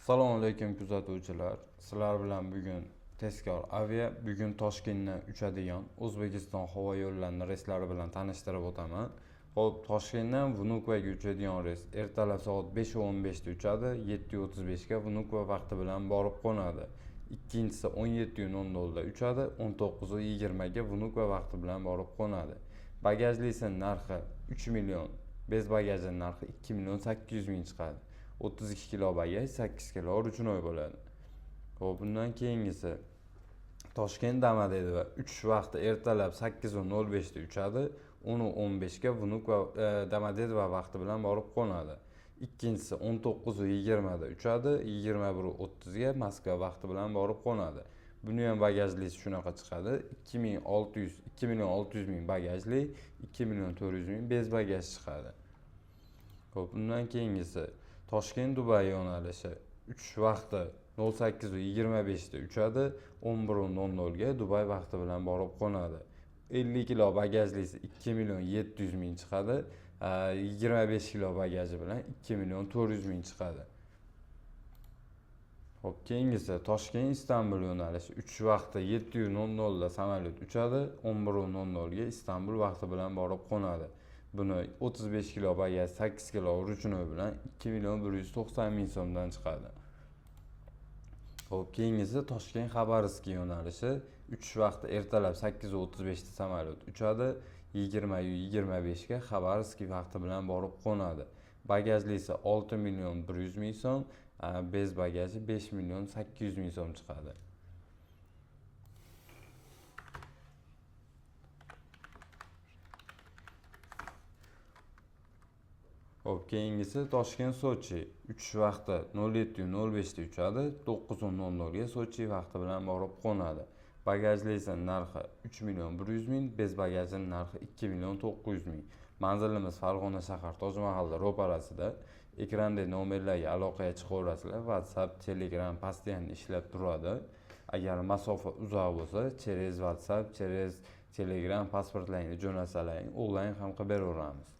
Assalomu alaykum kuzatuvchilar. Sizlar bilan bugun tezkor avia bugun Toshkentdan uchadigan O'zbekiston havo yo'llari reyslari bilan tanishtirib o'taman. Xo'p, Toshkentdan Vnukovaga uchadigan reys ertalab soat 5:15 da uchadi, 7:35 ga Vnukovo vaqti bilan borib qo'nadi. Ikkinchisi 17:00 da uchadi, 19:20 ga Vnukovo vaqti bilan borib qo'nadi. Bagajlisi narxi 3 million, bez bagaji narxi 2 million 800 ming chiqadi. 32 kilo bagaj, 8 kilo ruchnoy bo'ladi. Xo'p, bundan keyingisi Toshkent Domodedovo 3 vaqti ertalab 8:05 da uchadi, 10:15 ga Vnukovo Domodedovo vaqti bilan borib qo'nadi. Ikkinchisi 19:20 da uchadi, 21:30 ga Moskva vaqti bilan borib qo'nadi. Buni ham bagajlisi shunaqa chiqadi. 2 million 600 ming bagajli, 2 million 400 ming bez bagaj chiqadi. Xo'p, bundan keyingisi Toshkent Dubay yo'nalishi 3 vaqti 08:25 da uchadi, 11:00 ga Dubay vaqti bilan borib qo'nadi. 50 kilo bagajlisi 2 million 700 ming chiqadi, 25 kilo bagaji bilan 2 million 400 ming chiqadi. Xo'p, keyingisi Toshkent Istanbul yo'nalishi 3 vaqti 7:00 da samolyot uchadi, 11:00 ga Istanbul vaqti bilan borib qo'nadi. Buni 35 kilo bagaj, 8 kilo ruchnoy bilan 2 million 190 ming so'mdan chiqadi. Xo'p, keyingisi Toshkent Xabarovsk yo'nalishi 3 vaqti ertalab 8:35 da samolyot uchadi, 20:25 ga Xabarovsk vaqti bilan borib qo'nadi. Bagajlisi 6 million 100 ming so'm, bez bagaji 5 million 800 ming so'm chiqadi. Xo'p, keyingisi Toshkent Sochi 3 vaqti 07:05 da uchadi, 9:00 ga Sochi vaqti bilan borib qo'nadi. Bagajlisi narxi 3 million 100 ming, bez bagajining narxi 2 million 900 ming. Manzilimiz Farg'ona shahar Tojmahalda ro'parasida. Ekrandagi nomerlarga aloqaga chiqa olasizlar. WhatsApp, Telegram postoyanno ishlab turadi. Agar masofa uzoq bo'lsa, через WhatsApp, через Telegram pasportlaringizni jo'natsalaring, onlayn ham qilib beraveramiz.